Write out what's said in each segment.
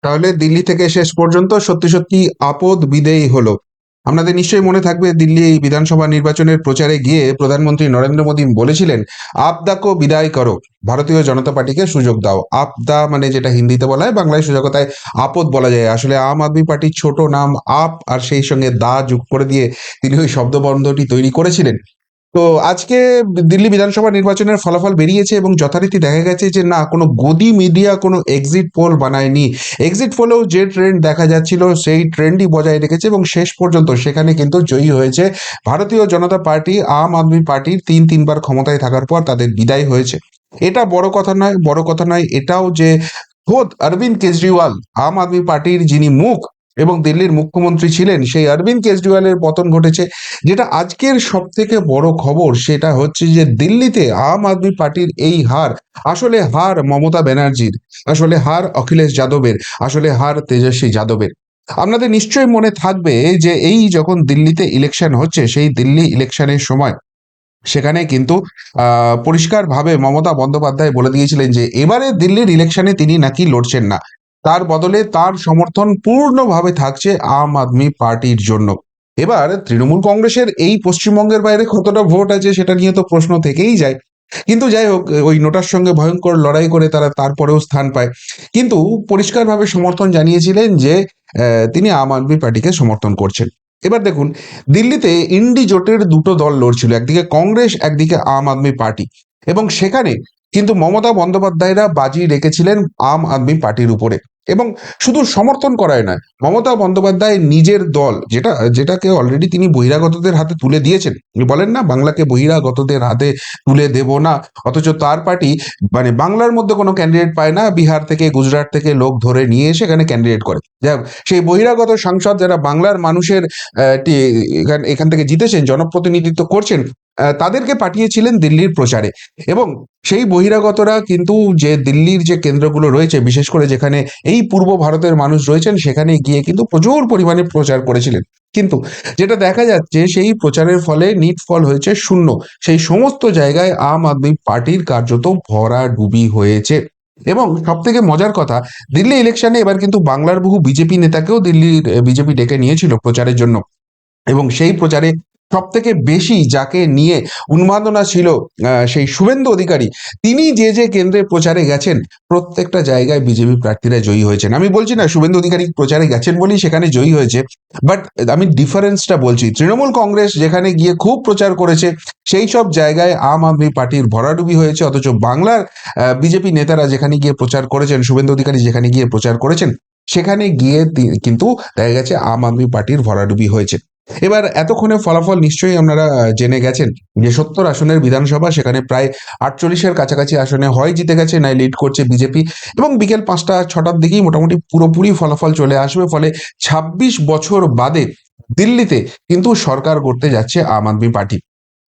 তাহলে দিল্লি থেকে শেষ পর্যন্ত সত্যি সত্যি আপদ বিদেয়ী হলো। আপনাদের নিশ্চয়ই মনে থাকবে, দিল্লি বিধানসভা নির্বাচনের প্রচারে গিয়ে প্রধানমন্ত্রী নরেন্দ্র মোদী বলেছিলেন, আপদাকে বিদায় করো, ভারতীয় জনতা পার্টিকে সুযোগ দাও। আপদা মানে যেটা হিন্দিতে বলা হয়, বাংলায় সোজাকথায় আপদ বলা যায়। আসলে আম আদমি পার্টির ছোট নাম আপ, আর সেই সঙ্গে দা যোগ করে দিয়ে তিনি ওই শব্দবন্ধটি তৈরি করেছিলেন। তো আজকে দিল্লি বিধানসভা নির্বাচনের ফলাফল বেরিয়েছে এবং যথারীতি দেখা গেছে যে না, কোনো গদি মিডিয়া কোনো এক্সিট পোল বানায়নি। এক্সিট পোলেও যে ট্রেন্ড দেখা যাচ্ছিল সেই ট্রেন্ডই বজায় রেখেছে এবং শেষ পর্যন্ত সেখানে কিন্তু জয়ী হয়েছে ভারতীয় জনতা পার্টি। আম আদমি পার্টির তিনবার ক্ষমতায় থাকার পর তাদের বিদায় হয়েছে। এটা বড় কথা নয়, বড় কথা নয় এটাও যে খোদ অরবিন্দ কেজরিওয়াল, আম আদমি পার্টির যিনি মুখ এবং দিল্লির মুখ্যমন্ত্রী ছিলেন, সেই অরবিন্দ কেজরিওয়ালের পতন ঘটেছে। যেটা আজকের সব থেকে বড় খবর সেটা হচ্ছে যে দিল্লিতে আম আদমি পার্টির এই হার, আসলে হার মমতা ব্যানার্জির, আসলে হার অখিলেশ যাদবের, আসলে হার তেজস্বী যাদবের। আপনাদের নিশ্চয়ই মনে থাকবে যে এই যখন দিল্লিতে ইলেকশন হচ্ছে, সেই দিল্লি ইলেকশনের সময় সেখানে কিন্তু পরিষ্কারভাবে মমতা বন্দ্যোপাধ্যায় বলে দিয়েছিলেন যে এবারে দিল্লির ইলেকশনে তিনি নাকি লড়ছেন না, তার বদলে তার সমর্থন পূর্ণভাবে থাকছে আম আদমি পার্টির জন্য। এবার তৃণমূল কংগ্রেসের এই পশ্চিমবঙ্গের বাইরে কতটা ভোট আছে সেটা নিয়ে তো প্রশ্ন থেকেই যায়। কিন্তু যাই হোক, ওই নোটার সঙ্গে ভয়ঙ্কর লড়াই করে তারা তারপরেও স্থান পায়। কিন্তু পরিষ্কারভাবে সমর্থন জানিয়েছিলেন যে তিনি আম আদমি পার্টিকে সমর্থন করছেন। এবার দেখুন, দিল্লিতে ইন্ডি জোটের দুটো দল লড়ছিল, একদিকে কংগ্রেস, একদিকে আম আদমি পার্টি। এবং সেখানে কিন্তু মমতা বন্দ্যোপাধ্যায়রা বাজি রেখেছিলেন আম আদমি পার্টির উপরে। এবং শুধু সমর্থন করায় নয়, মমতা বন্দ্যোপাধ্যায় নিজের দল, যেটাকে অলরেডি তিনি বহিরাগতদের হাতে তুলে দিয়েছেন, উনি বলেন না বাংলাকে বহিরাগতদের হাতে তুলে দেব না, অথচ তার পার্টি মানে বাংলার মধ্যে কোনো ক্যান্ডিডেট পায় না, বিহার থেকে গুজরাট থেকে লোক ধরে নিয়ে এসে এখানে ক্যান্ডিডেট করে। যাই হোক, সেই বহিরাগত সাংসদ যারা বাংলার মানুষের এখান থেকে জিতেছেন, জনপ্রতিনিধিত্ব করছেন, তাদেরকে পাঠিয়েছিলেন দিল্লির প্রচারে। এবং সেই বহিরাগতরা কিন্তু যে দিল্লির যে কেন্দ্রগুলো রয়েছে, বিশেষ করে যেখানে এই পূর্ব ভারতের মানুষ রয়েছেন, সেখানে গিয়ে কিন্তু প্রচুর পরিমাণে প্রচার করেছিলেন। কিন্তু যেটা দেখা যাচ্ছে, সেই প্রচারের ফলে নিট ফল হয়েছে শূন্য। সেই সমস্ত জায়গায় আম আদমি পার্টির কার্যত ভরাডুবি হয়েছে। এবং সব থেকে মজার কথা, দিল্লি ইলেকশনে এবার কিন্তু বাংলার বহু বিজেপি নেতাকেও দিল্লির বিজেপি ডেকে নিয়েছিল প্রচারের জন্য। এবং সেই প্রচারে সব থেকে বেশি যাকে নিয়ে উন্মাদনা ছিল, সেই শুভেন্দু অধিকারী। তিনি যে যে কেন্দ্রে প্রচারে গেছেন, প্রত্যেকটা জায়গায় বিজেপি প্রার্থীরা জয়ী হয়েছেন। আমি বলছি না শুভেন্দু অধিকারী প্রচারে গেছেন বলেই সেখানে জয়ী হয়েছে, বাট আমি ডিফারেন্সটা বলছি। তৃণমূল কংগ্রেস যেখানে গিয়ে খুব প্রচার করেছে, সেই সব জায়গায় আম আদমি পার্টির ভরাডুবি হয়েছে, অথচ বাংলার বিজেপি নেতারা যেখানে গিয়ে প্রচার করেছেন, শুভেন্দু অধিকারী যেখানে গিয়ে প্রচার করেছেন, সেখানে গিয়ে কিন্তু দেখা গেছে আম আদমি পার্টির ভরাডুবি হয়েছে। এবার এতক্ষণে ফলাফল নিশ্চয়ই আপনারা জেনে গেছেন যে ৭০ আসনের বিধানসভা, সেখানে প্রায় ৪৮-এর কাছাকাছি আসনে হয় জিতে গেছে, নয় লিড করছে বিজেপি। এবং বিকেল ৫টা-৬টার দিকেই মোটামুটি পুরোপুরি ফলাফল চলে আসবে। ফলে ২৬ বছর বাদে দিল্লিতে কিন্তু সরকার করতে যাচ্ছে আম আদমি পার্টি।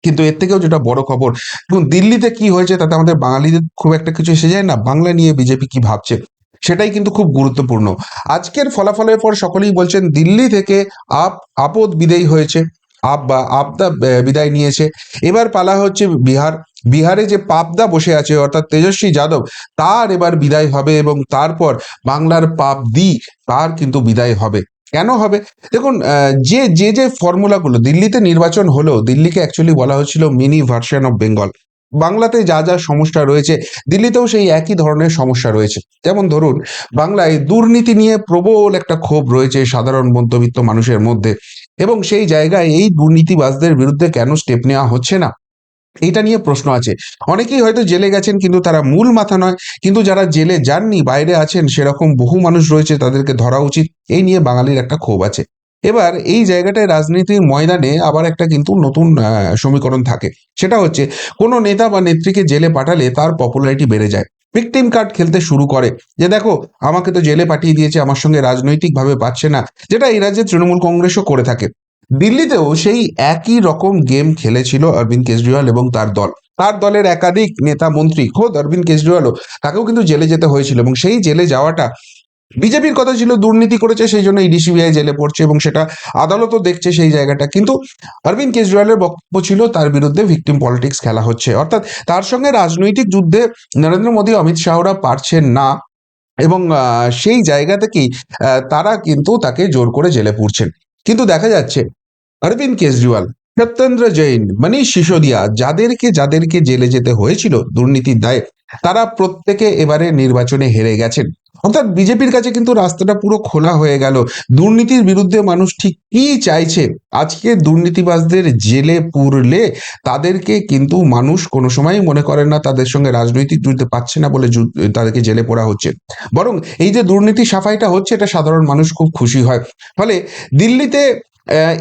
কিন্তু এর থেকেও যেটা বড় খবর, দেখুন দিল্লিতে কি হয়েছে তাতে আমাদের বাঙালিদের খুব একটা কিছু এসে যায় না, বাংলা নিয়ে বিজেপি কি ভাবছে সেটাই কিন্তু খুব গুরুত্বপূর্ণ। আজকের ফলাফলের পর সকলেই বলছেন দিল্লি থেকে আপদ বিদায়ী হয়েছে, আপদা বিদায় নিয়েছে। এবার পালা হচ্ছে বিহার। বিহারে যে পাপদা বসে আছে, অর্থাৎ তেজস্বী যাদব, তার এবার বিদায় হবে এবং তারপর বাংলার পাপদি, তার কিন্তু বিদায় হবে। কেন হবে? দেখুন, যে যে যে ফর্মুলাগুলো দিল্লিতে নির্বাচন হলো, দিল্লিকে অ্যাকচুয়ালি বলা হচ্ছিল মিনি ভার্সন অফ বেঙ্গল। বাংলাতে যা যা সমস্যা রয়েছে, দিল্লিতেও সেই একই ধরনের সমস্যা রয়েছে। যেমন ধরুন, বাংলায় দুর্নীতি নিয়ে প্রবল একটা ক্ষোভ রয়েছে সাধারণ মধ্যবিত্ত মানুষের মধ্যে। এবং সেই জায়গায় এই দুর্নীতিবাজদের বিরুদ্ধে কেন স্টেপ নেওয়া হচ্ছে না, এইটা নিয়ে প্রশ্ন আছে। অনেকেই হয়তো জেলে গেছেন কিন্তু তারা মূল মাথা নয়, কিন্তু যারা জেলে যাননি, বাইরে আছেন, সেরকম বহু মানুষ রয়েছে, তাদেরকে ধরা উচিত। এই নিয়ে বাঙালির একটা ক্ষোভ আছে। এবার এই জায়গাটায় রাজনীতির ময়দানে আবার একটা কিন্তু নতুন সমীকরণ থাকে। সেটা হচ্ছে, কোনো নেতা বা নেত্রীকে জেলে পাঠালে তার পপুলারিটি বেড়ে যায়। ভিকটিম কার্ড খেলতে শুরু করে, যে দেখো আমাকে তো জেলে পাঠিয়ে দিয়েছে, আমার সঙ্গে রাজনৈতিকভাবে পাচ্ছে না, যেটা এই রাজ্যে তৃণমূল কংগ্রেসও করে থাকে। দিল্লিতেও সেই একই রকম গেম খেলেছিল অরবিন্দ কেজরিওয়াল এবং তার দল। তার দলের একাধিক নেতা মন্ত্রী, খোদ অরবিন্দ কেজরিওয়ালও, তাকেও কিন্তু জেলে যেতে হয়েছিল। এবং সেই জেলে যাওয়াটা, বিজেপির কথা ছিল দুর্নীতি করেছে সেই জন্য ইডি সিবিআই জেলে পড়ছে এবং সেটা আদালতও দেখছে সেই জায়গাটা। কিন্তু অরবিন্দ কেজরিওয়ালের বক্তব্য ছিল তার বিরুদ্ধে ভিকটিম পলিটিক্স খেলা হচ্ছে, অর্থাৎ তার সঙ্গে রাজনৈতিক যুদ্ধে নরেন্দ্র মোদী, অমিত শাহরা পারছেন না। এবং সেই জায়গা থেকেই তারা কিন্তু তাকে জোর করে জেলে পুরছেন। কিন্তু দেখা যাচ্ছে অরবিন্দ কেজরিওয়াল, সত্যেন্দ্র জৈন, মনীষ সিসোদিয়া, যাদেরকে যাদেরকে জেলে যেতে হয়েছিল দুর্নীতির দায়ে, তারা প্রত্যেকে এবারে নির্বাচনে হেরে গেছেন। অর্থাৎ বিজেপির কাছে কিন্তু রাস্তাটা পুরো খোলা হয়ে গেল। দুর্নীতির বিরুদ্ধে মানুষ ঠিক কি চাইছে, আজকে দুর্নীতিবাজদের জেলে পুরলে তাদেরকে কিন্তু মানুষ কোনো সময় মনে করেন না তাদের সঙ্গে রাজনৈতিক যুদ্ধ পাচ্ছে না বলে তাদেরকে জেলে পোরা হচ্ছে। বরং এই যে দুর্নীতি সাফাইটা হচ্ছে, এটা সাধারণ মানুষ খুব খুশি হয়। ফলে দিল্লিতে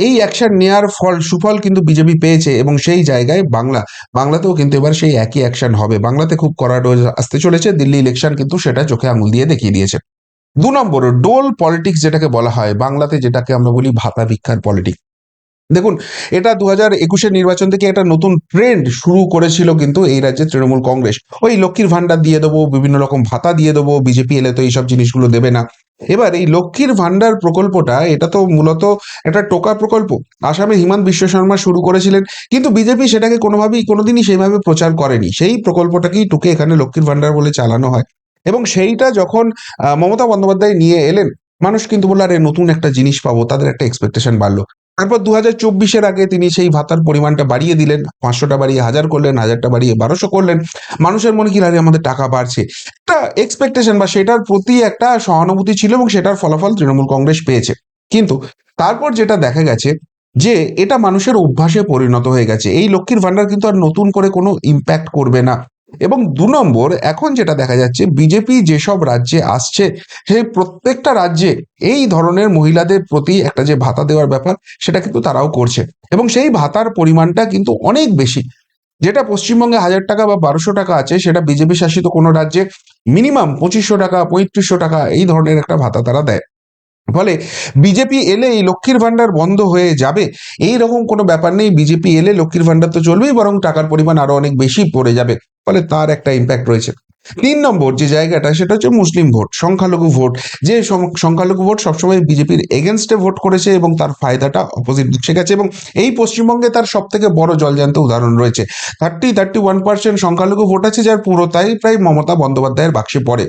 এই অ্যাকশন নেওয়ার সুফল কিন্তু বিজেপি পেয়েছে, এবং সেই জায়গায় বাংলাতেও কিন্তু এবার সেই একই অ্যাকশন হবে। বাংলাতে খুব কড়া ডোজ আসতে চলেছে, দিল্লি ইলেকশন কিন্তু সেটা চোখে আঙুল দিয়ে দেখিয়ে দিয়েছে। 2 নম্বর, ডোল পলিটিক্স যেটাকে বলা হয় বাংলাতে, যেটাকে আমরা বলি ভাতা ভিক্ষার পলিটিক্স। দেখুন, এটা 2021-এর নির্বাচন থেকে একটা নতুন ট্রেন্ড শুরু করেছিল কিন্তু এই রাজ্যে তৃণমূল কংগ্রেস। ওই লক্ষ্মীর ভান্ডার দিয়ে দেবো, বিভিন্ন রকম ভাতা দিয়ে দেবো, বিজেপি এলে তো এইসব জিনিসগুলো দেবে না। এবার এই লক্ষ্মীর ভান্ডার প্রকল্পটা, এটা তো মূলত একটা টোকা প্রকল্প। আসামে হিমন্ত বিশ্ব শর্মা শুরু করেছিলেন, কিন্তু বিজেপি সেটাকে কোনোদিনই সেইভাবে প্রচার করেনি। সেই প্রকল্পটাকেই টুকে এখানে লক্ষ্মীর ভান্ডার বলে চালানো হয়। এবং সেইটা যখন মমতা বন্দ্যোপাধ্যায় নিয়ে এলেন, মানুষ কিন্তু বললো আরে নতুন একটা জিনিস পাবো, তাদের একটা এক্সপেকটেশন বাড়লো। তারপর 2024-এর আগে তিনি সেই ভাতার পরিমাণটা বাড়িয়ে দিলেন, 500টা বাড়িয়ে 1000 করলেন, 1000টা বাড়িয়ে 1200 করলেন। মানুষের মনে কি লাগে, আমাদের টাকা বাড়ছে, একটা এক্সপেকটেশন বা সেটার প্রতি একটা সহানুভূতি ছিল, এবং সেটার ফলাফল তৃণমূল কংগ্রেস পেয়েছে। কিন্তু তারপর যেটা দেখা গেছে যে এটা মানুষের অভ্যাসে পরিণত হয়ে গেছে। এই লক্ষ্মীর ভান্ডার কিন্তু আর নতুন করে কোনো ইম্প্যাক্ট করবে না। এবং 2 নম্বর, এখন যেটা দেখা যাচ্ছে বিজেপি যেসব রাজ্যে আসছে, সেই প্রত্যেকটা রাজ্যে এই ধরনের মহিলাদের প্রতি একটা যে ভাতা দেওয়ার ব্যাপার, সেটা কিন্তু তারাও করছে। এবং সেই ভাতার পরিমাণটা কিন্তু অনেক বেশি। যেটা পশ্চিমবঙ্গে 1000 টাকা বা 1200 টাকা আছে, সেটা বিজেপি শাসিত কোনো রাজ্যে মিনিমাম 2500 টাকা, 3500 টাকা এই ধরনের একটা ভাতা তারা দেয়। ফলে বিজেপি এলে এই লক্ষ্মীর ভান্ডার বন্ধ হয়ে যাবে এই রকম কোনো ব্যাপার নেই। বিজেপি এলে লক্ষ্মীর ভান্ডার তো চলবেই, বরং টাকার পরিমাণ আরো অনেক বেশি পড়ে যাবে। ফলে তার একটা ইম্প্যাক্ট রয়েছে। 3 নম্বর যে জায়গাটা, সেটা হচ্ছে মুসলিম ভোট, সংখ্যালঘু ভোট। যে সংখ্যালঘু ভোট সবসময় বিজেপির এগেনস্টে ভোট করেছে, এবং তার ফায়দাটা অপোজিট দিকে গেছে। এবং এই পশ্চিমবঙ্গে তার সব থেকে বড় জলজ্যান্ত উদাহরণ রয়েছে। 31% সংখ্যালঘু ভোট আছে, যার পুরোটাই প্রায় মমতা বন্দ্যোপাধ্যায়ের বাক্সে পড়ে।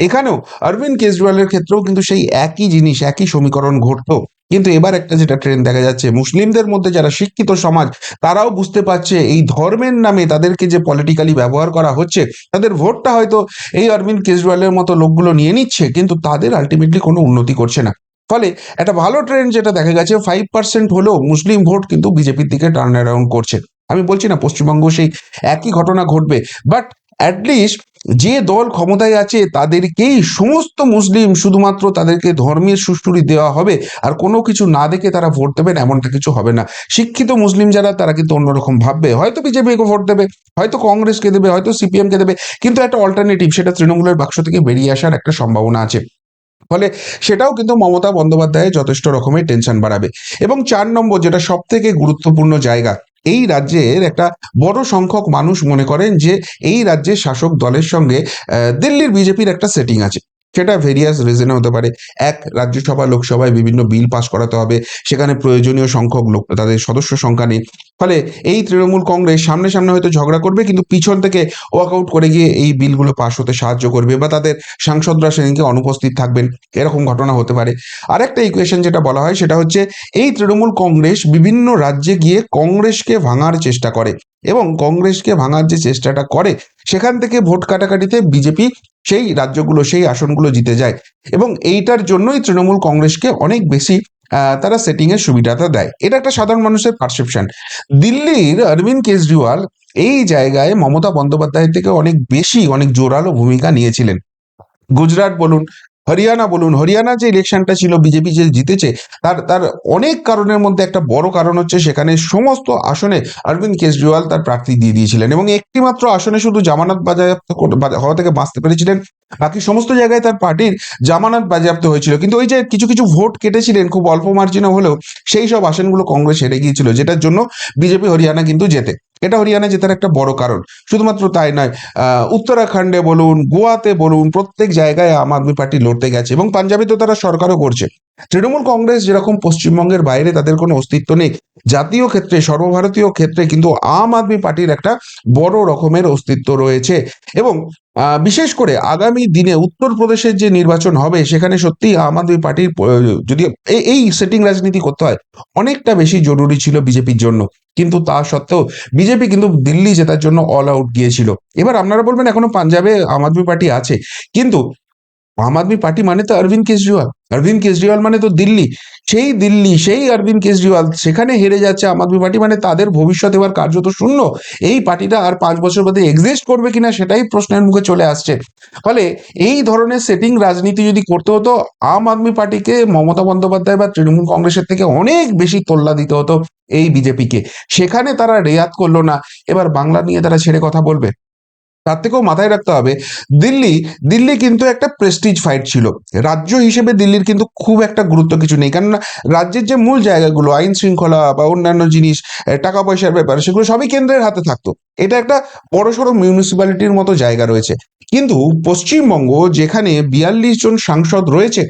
এখানেও অরবিন্দ কেজরিওয়ালের ক্ষেত্রেও কিন্তু সেই একই জিনিস, একই সমীকরণ ঘটতো। কিন্তু এবার একটা যেটা ট্রেন্ড দেখা যাচ্ছে, মুসলিমদের মধ্যে যারা শিক্ষিত সমাজ, তারাও বুঝতে পারছে এই ধর্মের নামে তাদেরকে যে পলিটিক্যালি ব্যবহার করা হচ্ছে, তাদের ভোটটা হয়তো এই অরবিন্দ কেজরিওয়ালের মতো লোকগুলো নিয়ে নিচ্ছে, কিন্তু তাদের আলটিমেটলি কোনো উন্নতি করছে না। ফলে একটা ভালো ট্রেন্ড যেটা দেখা গেছে, 5% হলেও মুসলিম ভোট কিন্তু বিজেপির দিকে টার্ন অ্যারাউন্ড করছে। আমি বলছি না পশ্চিমবঙ্গ সেই একই ঘটনা ঘটবে, বাট অ্যাটলিস্ট যে দল ক্ষমতায় আছে তাদেরকেই সমস্ত মুসলিম শুধুমাত্র তাদেরকে ধর্মের সুষ্ঠুরি দেওয়া হবে, আর কোনো কিছু না দেখে তারা ভোট দেবেন এমনটা কিছু হবে না। শিক্ষিত মুসলিম যারা, তারা কিন্তু অন্যরকম ভাববে, হয়তো বিজেপিকে ভোট দেবে, হয়তো কংগ্রেসকে দেবে, হয়তো সিপিএমকে দেবে, কিন্তু একটা অল্টারনেটিভ, সেটা তৃণমূলের বাক্স থেকে বেরিয়ে আসার একটা সম্ভাবনা আছে। ফলে সেটাও কিন্তু মমতা বন্দ্যোপাধ্যায়ের যথেষ্ট রকমের টেনশন বাড়াবে। এবং 4 নম্বর, যেটা সব থেকে গুরুত্বপূর্ণ জায়গা, এই রাজ্যের একটা বড় সংখ্যক মানুষ মনে করেন যে এই রাজ্যের শাসক দলের সঙ্গে দিল্লির বিজেপির একটা সেটিং আছে। সেটা ভেরিয়াস রিজনে হতে পারে। এক, রাজ্যসভা লোকসভায় বিভিন্ন বিল পাস করাতে হবে, সেখানে প্রয়োজনীয় সংখ্যক লোক, তাদের সদস্য সংখ্যা নেই। ফলে এই তৃণমূল কংগ্রেস সামনে সামনে হয়তো ঝগড়া করবে, কিন্তু পিছন থেকে ওয়াকআউট করে গিয়ে এই বিলগুলো পাস হতে সাহায্য করবে, বা তাদের সাংসদরা সেদিনকে অনুপস্থিত থাকবেন, এরকম ঘটনা হতে পারে। আরেকটা ইকুয়েশন যেটা বলা হয়, সেটা হচ্ছে এই তৃণমূল কংগ্রেস বিভিন্ন রাজ্যে গিয়ে কংগ্রেসকে ভাঙার চেষ্টা করে, এবং কংগ্রেসকে ভাঙার যে চেষ্টাটা করে, সেখান থেকে ভোট কাটাকাটিতে বিজেপি সেই রাজ্যগুলো, সেই আসনগুলো জিতে যায়। এবং এইটার জন্যই তৃণমূল কংগ্রেসকে অনেক বেশি তারা সেটিং এর সুবিধাটা দেয়। এটা একটা সাধারণ মানুষের পারসেপশন। দিল্লির অরবিন্দ কেজরিওয়াল এই জায়গায় মমতা বন্দ্যোপাধ্যায়ের থেকে অনেক বেশি, অনেক জোরালো ভূমিকা নিয়েছিলেন। গুজরাট বলুন, হরিয়ানা বলুন, হরিয়ানা যে ইলেকশনটা ছিল বিজেপি যে জিতেছে, তার তার অনেক কারণের মধ্যে একটা বড় কারণ হচ্ছে সেখানে সমস্ত আসনে অরবিন্দ কেজরিওয়াল তার প্রার্থী দিয়ে দিয়েছিলেন, এবং একটি মাত্র আসনে শুধু জামানত বাজেয়াপ্ত হওয়া থেকে বাঁচতে পেরেছিলেন। বাকি সমস্ত জায়গায় তার পার্টির জামানত বাজেয়াপ্ত হয়েছিল, কিন্তু ওই যে কিছু কিছু ভোট কেটেছিলেন খুব অল্প মার্জিনে হলেও, সেই সব আসনগুলো কংগ্রেস হেরে গিয়েছিল, যেটার জন্য বিজেপি হরিয়ানা কিন্তু জেতে। এটা হরিয়ানা জেতার একটা বড় কারণ। শুধুমাত্র তাই নয়, উত্তরাখণ্ডে বলুন, গোয়াতে বলুন, প্রত্যেক জায়গায় আম আদমি পার্টি লড়তে গেছে, এবং পাঞ্জাবে তো তারা সরকারও করছে। তৃণমূল কংগ্রেস যেরকম পশ্চিমবঙ্গের বাইরে তাদের কোনো অস্তিত্ব নেই, জাতীয় ক্ষেত্রে সর্বভারতীয় ক্ষেত্রে কিন্তু আম আদমি পার্টির একটা বড় রকমের অস্তিত্ব রয়েছে। এবং বিশেষ করে আগামী দিনে উত্তরপ্রদেশের যে নির্বাচন হবে সেখানে সত্যি আম আদমি পার্টির যদি এই সেটিং রাজনীতি করতে হয় অনেকটা বেশি জরুরি ছিল বিজেপির জন্য। কিন্তু তা সত্ত্বেও বিজেপি কিন্তু দিল্লি জেতার জন্য অল আউট গিয়েছিল। এবার আপনারা বলবেন এখনো পাঞ্জাবে আম আদমি পার্টি আছে, কিন্তু আম আদমি পার্টি মানে তো অরবিন্দ কেজরিওয়াল, অরবিন্দ কেজরিওয়াল মানে তো দিল্লি, সেই দিল্লি সেই অরবিন্দ কেজরিওয়াল সেখানে হেরে যাচ্ছে আম আদমি পার্টি, মানে তাদের ভবিষ্যৎ এবার কার্যত শূন্য। এই পার্টিটা আর 5 বছর বাদে এক্সিস্ট করবে কিনা সেটাই প্রশ্নের মুখে চলে আসছে। ফলে এই ধরনের সেটিং রাজনীতি যদি করতে হতো, আম আদমি পার্টিকে মমতা বন্দ্যোপাধ্যায় বা তৃণমূল কংগ্রেসের থেকে অনেক বেশি তোল্লা দিতে হতো এই বিজেপিকে। সেখানে তারা রেয়াত করলো না, এবার বাংলা নিয়ে তারা ছেড়ে কথা বলবে। তার থেকেও মাথায় রাখতে হবে, দিল্লি দিল্লি কিন্তু একটা প্রেস্টিজ ফাইট ছিল। রাজ্য হিসেবে দিল্লির কিন্তু খুব একটা গুরুত্ব কিছু নেই, কেননা রাজ্যের যে মূল জায়গাগুলো আইন শৃঙ্খলা বা অন্যান্য জিনিস, টাকা পয়সার ব্যাপার, সেগুলো সবই কেন্দ্রের হাতে থাকতো। এটা একটা বড়সড় মিউনিসিপ্যালিটির মতো জায়গা রয়েছে। কিন্তু পশ্চিমবঙ্গ যেখানে 42 জন সাংসদ রয়েছে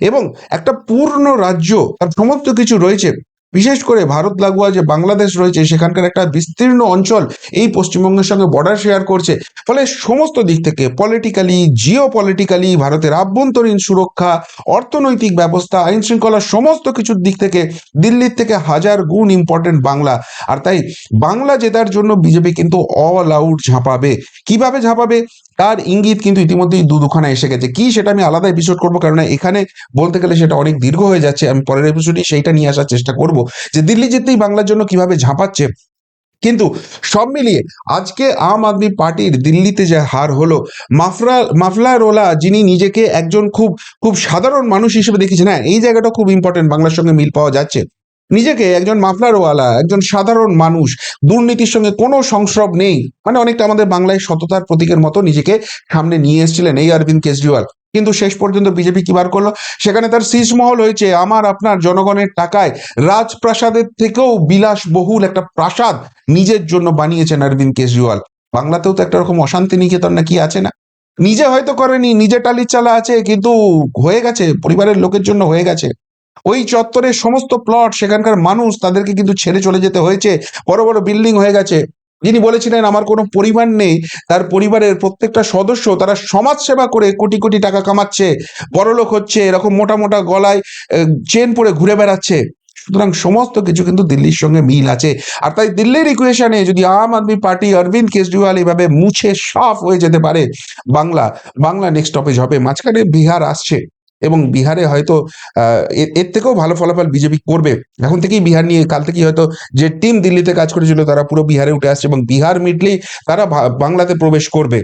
এবং একটা পূর্ণ রাজ্য, তার সমস্ত কিছু রয়েছে, বিশেষ করে ভারত লাগোয়া যে বাংলাদেশ রয়েছে সেখানকার একটা বিস্তীর্ণ অঞ্চল এই পশ্চিমবঙ্গের সঙ্গে বর্ডার শেয়ার করছে। ফলে সমস্ত দিক থেকে পলিটিক্যালি, জিও পলিটিক্যালি, ভারতের আভ্যন্তরীণ সুরক্ষা, অর্থনৈতিক ব্যবস্থা, আইন শৃঙ্খলা, সমস্ত কিছুর দিক থেকে দিল্লির থেকে হাজার গুণ ইম্পর্টেন্ট বাংলা। আর তাই বাংলা জেতার জন্য বিজেপি কিন্তু অল আউট ঝাঁপাবে। কিভাবে ঝাঁপাবে তার ইঙ্গিত কিন্তু ইতিমধ্যেই দুখানা এসে গেছে। কি সেটা আমি আলাদা এপিসোড করবো, কারণ এখানে বলতে গেলে সেটা অনেক দীর্ঘ হয়ে যাচ্ছে। আমি পরের এপিসোডে সেইটা নিয়ে আসার চেষ্টা করব যে দিল্লি জিততেই বাংলার জন্য কিভাবে ঝাঁপাচ্ছে। কিন্তু সব মিলিয়ে আজকে আম আদমি পার্টির দিল্লিতে যে হার হলো, মাফলারওয়ালা যিনি নিজেকে একজন খুব খুব সাধারণ মানুষ হিসেবে দেখেছেন, হ্যাঁ এই জায়গাটা খুব ইম্পর্টেন্ট, বাংলার সঙ্গে মিল পাওয়া যাচ্ছে। নিজেকে একজন মাফলারওয়ালা, একজন সাধারণ মানুষ, দুর্নীতির সঙ্গে কোনো সংস্রব নেই, মানে অনেকটা আমাদের বাংলায় সততার প্রতীকের মতো নিজেকে সামনে নিয়ে এসেছিলেন এই অরবিন্দ কেজরিওয়াল। কিন্তু শেষ পর্যন্ত বিজেপি কি বার করলো, সেখানে তার শীষমহল হয়েছে আমার আপনার জনগণের টাকায় রাজপ্রাসাদের থেকেও বিলাসবহুল একটা প্রাসাদ নিজের জন্য বানিয়েছেন অরবিন্দ কেজরিওয়াল। বাংলাতেও তো একটা রকম অশান্তি নিকেতন নাকি আছে না? নিজে হয়তো করেনি, নিজে টালির চালা আছে, কিন্তু হয়ে গেছে, পরিবারের লোকের জন্য হয়ে গেছে। ওই চত্বরের সমস্ত প্লট, সেখানকার মানুষ, তাদেরকে কিন্তু ছেড়ে চলে যেতে হয়েছে। বড় বড় বিল্ডিং হয়ে গেছে। যিনি বলেছিলেন আমার কোনো পরিবার নেই, তার পরিবারের প্রত্যেকটা সদস্য তারা সমাজ সেবা করে কোটি কোটি টাকা কামাচ্ছে, বড়লোক হচ্ছে, এরকম মোটা মোটা গলায় চেন পরে ঘুরে বেড়াচ্ছে। সুতরাং সমস্ত কিছু কিন্তু দিল্লির সঙ্গে মিল আছে। আর তাই দিল্লির ইকুয়েশনে যদি আম আদমি পার্টি, অরবিন্দ কেজরিওয়াল এভাবে মুছে সাফ হয়ে যেতে পারে, বাংলা বাংলা নেক্সট স্টপেজ হবে। মাঝখানে বিহার আসছে এবং বিহারে হয়তো এর থেকেও ভালো ফলাফল বিজেপি করবে। এখন থেকেই বিহার নিয়ে, কাল থেকেই হয়তো যে টিম দিল্লিতে কাজ করেছিল তারা পুরো বিহারে উঠে আসছে এবং বিহার মিটলেই তারা বাংলাতে প্রবেশ করবে।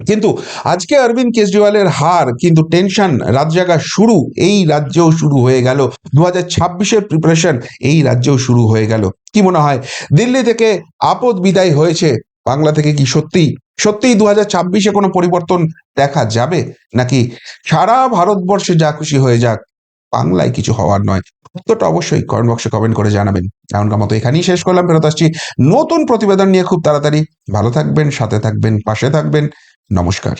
কিন্তু আজকে অরবিন্দ কেজরিওয়ালের হার কিন্তু টেনশন, রাত জাগা শুরু এই রাজ্যেও শুরু হয়ে গেল। 2026-এর প্রিপারেশন এই রাজ্যেও শুরু হয়ে গেল। কি মনে হয়, দিল্লি থেকে আপদ বিদায় হয়েছে, বাংলা থেকে কি সত্যি সত্যিই 2026-এ কোনো পরিবর্তন দেখা যাবে, নাকি সারা ভারতবর্ষে যা খুশি হয়ে যাক, বাংলায় কিছু হওয়ার নয়? উত্তরটা অবশ্যই কমেন্ট বক্সে কমেন্ট করে জানাবেন। এমনকার মতো এখানেই শেষ করলাম, ফেরত আসছি নতুন প্রতিবেদন নিয়ে খুব তাড়াতাড়ি। ভালো থাকবেন, সাথে থাকবেন, পাশে থাকবেন। নমস্কার।